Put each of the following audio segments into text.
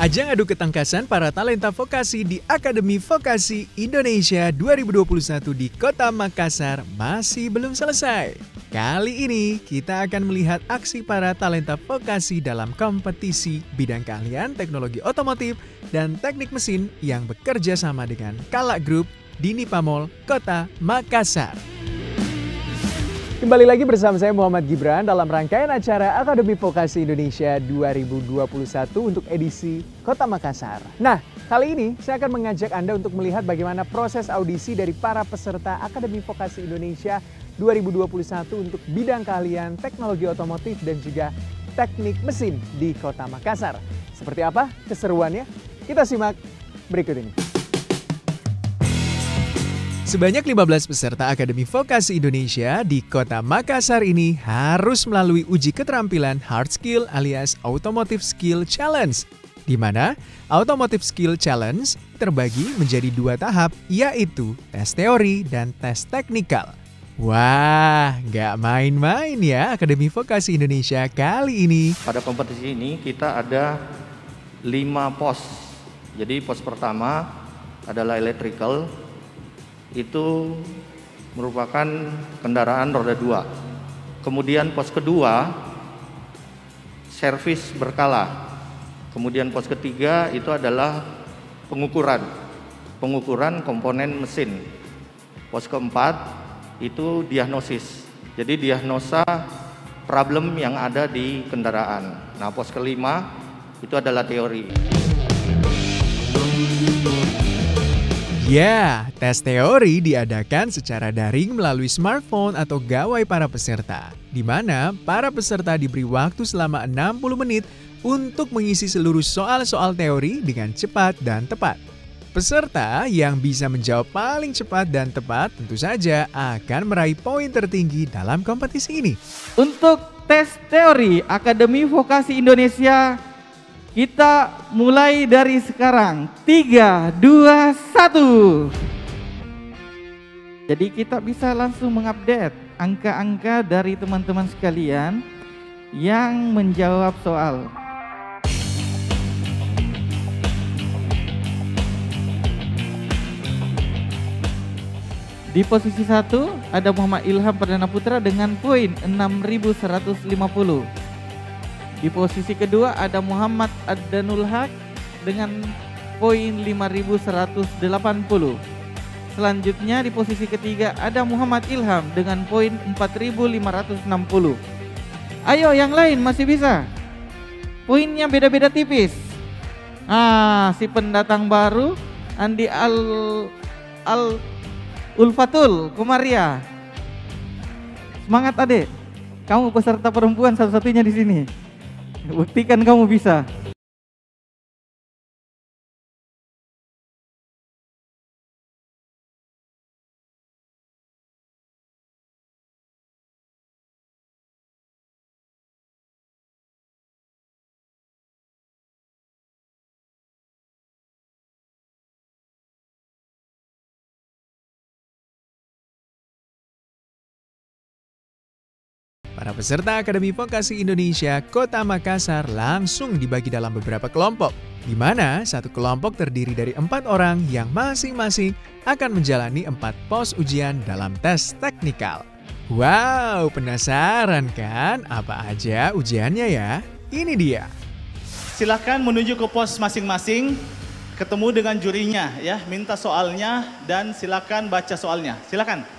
Ajang adu ketangkasan para talenta vokasi di Akademi Vokasi Indonesia 2021 di Kota Makassar masih belum selesai. Kali ini kita akan melihat aksi para talenta vokasi dalam kompetisi bidang keahlian teknologi otomotif dan teknik mesin yang bekerja sama dengan Kala Group di Nipamol, Kota Makassar. Kembali lagi bersama saya Muhammad Gibran dalam rangkaian acara Akademi Vokasi Indonesia 2021 untuk edisi Kota Makassar. Nah, kali ini saya akan mengajak Anda untuk melihat bagaimana proses audisi dari para peserta Akademi Vokasi Indonesia 2021 untuk bidang keahlian teknologi otomotif dan juga teknik mesin di Kota Makassar. Seperti apa keseruannya? Kita simak berikut ini. Sebanyak 15 peserta Akademi Vokasi Indonesia di Kota Makassar ini harus melalui uji keterampilan Hard Skill alias Automotive Skill Challenge, di mana Automotive Skill Challenge terbagi menjadi 2 tahap, yaitu tes teori dan tes teknikal. Wah, nggak main-main ya Akademi Vokasi Indonesia kali ini. Pada kompetisi ini kita ada 5 pos. Jadi pos pertama adalah electrical, itu merupakan kendaraan roda 2. Kemudian pos kedua servis berkala. Kemudian pos ketiga itu adalah pengukuran komponen mesin. Pos keempat itu diagnosis. Jadi diagnosa problem yang ada di kendaraan. Nah, pos kelima itu adalah teori. Ya, tes teori diadakan secara daring melalui smartphone atau gawai para peserta, di mana para peserta diberi waktu selama 60 menit untuk mengisi seluruh soal-soal teori dengan cepat dan tepat. Peserta yang bisa menjawab paling cepat dan tepat tentu saja akan meraih poin tertinggi dalam kompetisi ini. Untuk tes teori Akademi Vokasi Indonesia, kita mulai dari sekarang. 3, 2, 1. Jadi kita bisa langsung mengupdate angka-angka dari teman-teman sekalian yang menjawab soal. Di posisi 1 ada Muhammad Ilham Perdana Putra dengan poin 6.150. Di posisi kedua ada Muhammad Addanul Haq dengan poin 5.180. Selanjutnya di posisi ketiga ada Muhammad Ilham dengan poin 4.560. Ayo yang lain masih bisa. Poinnya beda-beda tipis. Si pendatang baru Andi Ulfatul Kumaria. Semangat adek. Kamu peserta perempuan satu-satunya di sini. Buktikan kamu bisa. Para peserta Akademi Vokasi Indonesia Kota Makassar langsung dibagi dalam beberapa kelompok, di mana satu kelompok terdiri dari 4 orang yang masing-masing akan menjalani 4 pos ujian dalam tes teknikal. Wow, penasaran kan apa aja ujiannya ya? Ini dia. Silakan menuju ke pos masing-masing, ketemu dengan jurinya ya, minta soalnya dan silakan baca soalnya. Silakan.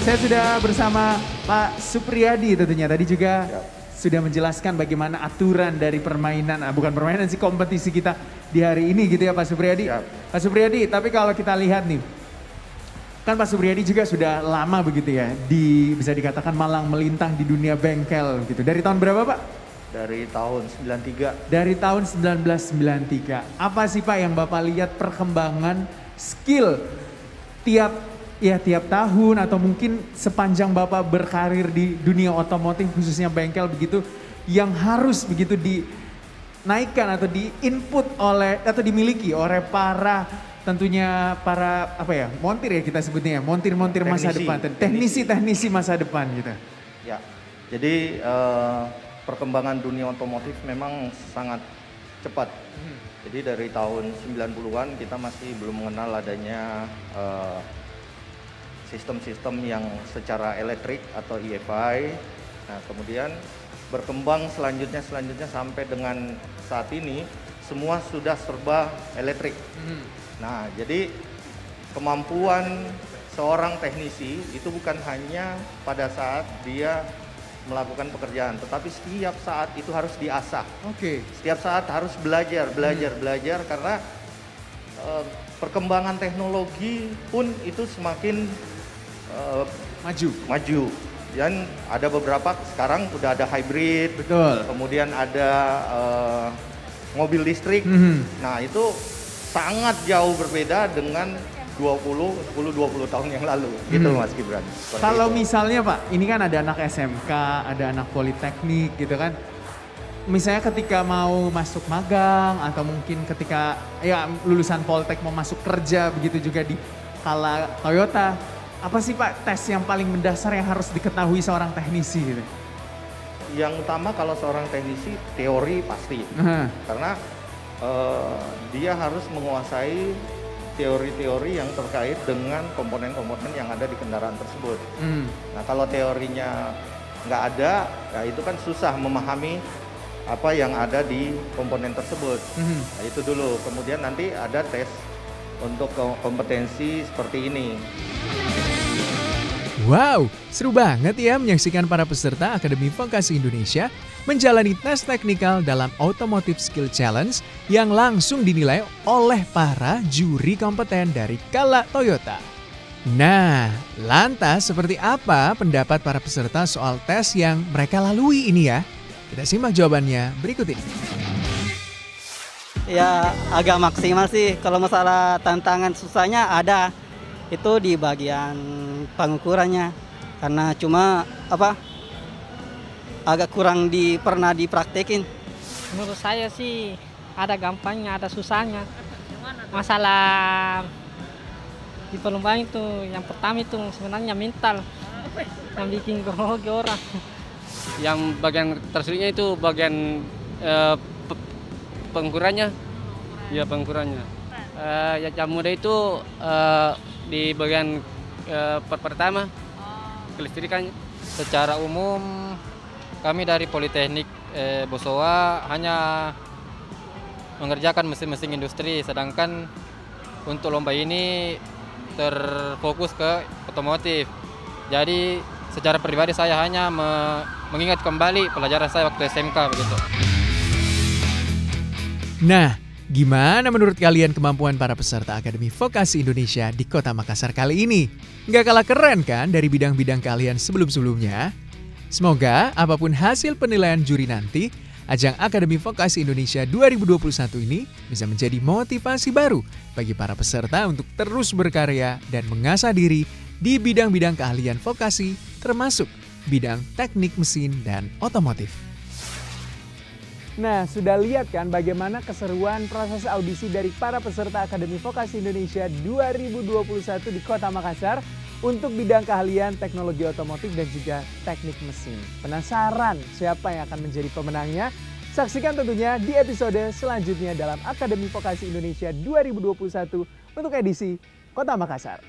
Saya sudah bersama Pak Supriyadi tentunya. Tadi juga sudah menjelaskan bagaimana aturan dari permainan, bukan permainan sih, kompetisi kita di hari ini gitu ya Pak Supriyadi. Pak Supriyadi, tapi kalau kita lihat nih, kan Pak Supriyadi juga sudah lama begitu ya, bisa dikatakan malang melintang di dunia bengkel gitu. Dari tahun berapa Pak? Dari tahun 93. Dari tahun 1993. Apa sih Pak yang Bapak lihat perkembangan skill tiap tahun atau mungkin sepanjang Bapak berkarir di dunia otomotif khususnya bengkel begitu yang harus begitu dinaikkan atau di-input oleh atau dimiliki oleh para tentunya para apa ya, montir ya kita sebutnya ya, montir-montir masa depan, teknisi masa depan gitu. Ya, jadi perkembangan dunia otomotif memang sangat cepat. Jadi dari tahun 90-an kita masih belum mengenal adanya sistem-sistem yang secara elektrik atau EFI. Nah, kemudian berkembang selanjutnya sampai dengan saat ini semua sudah serba elektrik. Nah, jadi kemampuan seorang teknisi itu bukan hanya pada saat dia melakukan pekerjaan, tetapi setiap saat itu harus diasah. Setiap saat harus belajar karena perkembangan teknologi pun itu semakin maju. Dan ada beberapa sekarang udah ada hybrid, betul. Kemudian ada mobil listrik. Nah, itu sangat jauh berbeda dengan 10-20 tahun yang lalu, gitu Mas Gibran. Kalau misalnya Pak, ini kan ada anak SMK, ada anak politeknik gitu kan. Misalnya ketika mau masuk magang atau mungkin ketika ya lulusan Poltek mau masuk kerja begitu juga di kala Toyota. Apa sih Pak tes yang paling mendasar yang harus diketahui seorang teknisi gitu? Yang utama kalau seorang teknisi teori pasti, karena dia harus menguasai teori-teori yang terkait dengan komponen-komponen yang ada di kendaraan tersebut. Nah, kalau teorinya nggak ada, ya itu kan susah memahami apa yang ada di komponen tersebut. Nah, itu dulu. Kemudian nanti ada tes untuk kompetensi seperti ini. Wow, seru banget ya menyaksikan para peserta Akademi Vokasi Indonesia menjalani tes teknikal dalam Automotive Skill Challenge yang langsung dinilai oleh para juri kompeten dari Kala Toyota. Nah, lantas seperti apa pendapat para peserta soal tes yang mereka lalui ini ya? Kita simak jawabannya berikut ini. Ya agak maksimal sih, kalau masalah tantangan susahnya ada. Itu di bagian pengukurannya, karena cuma agak kurang pernah dipraktekin. Menurut saya sih ada gampangnya, ada susahnya. Masalah di perlombaan itu yang pertama itu sebenarnya mental yang bikin grogi orang. Yang bagian tersulitnya itu bagian pengukurannya. Ya pengukurannya. Yang mudah itu di bagian pertama kelistrikannya. Secara umum kami dari Politeknik Bosowa hanya mengerjakan mesin-mesin industri, sedangkan untuk lomba ini terfokus ke otomotif. Jadi secara pribadi saya hanya mengingat kembali pelajaran saya waktu SMK begitu. Nah, gimana menurut kalian kemampuan para peserta Akademi Vokasi Indonesia di Kota Makassar kali ini? Nggak kalah keren kan dari bidang-bidang kalian sebelum-sebelumnya? Semoga apapun hasil penilaian juri nanti, ajang Akademi Vokasi Indonesia 2021 ini bisa menjadi motivasi baru bagi para peserta untuk terus berkarya dan mengasah diri di bidang-bidang keahlian vokasi, termasuk bidang teknik mesin dan otomotif. Nah, sudah lihat kan bagaimana keseruan proses audisi dari para peserta Akademi Vokasi Indonesia 2021 di Kota Makassar untuk bidang keahlian teknologi otomotif dan juga teknik mesin. Penasaran siapa yang akan menjadi pemenangnya? Saksikan tentunya di episode selanjutnya dalam Akademi Vokasi Indonesia 2021 untuk edisi Kota Makassar.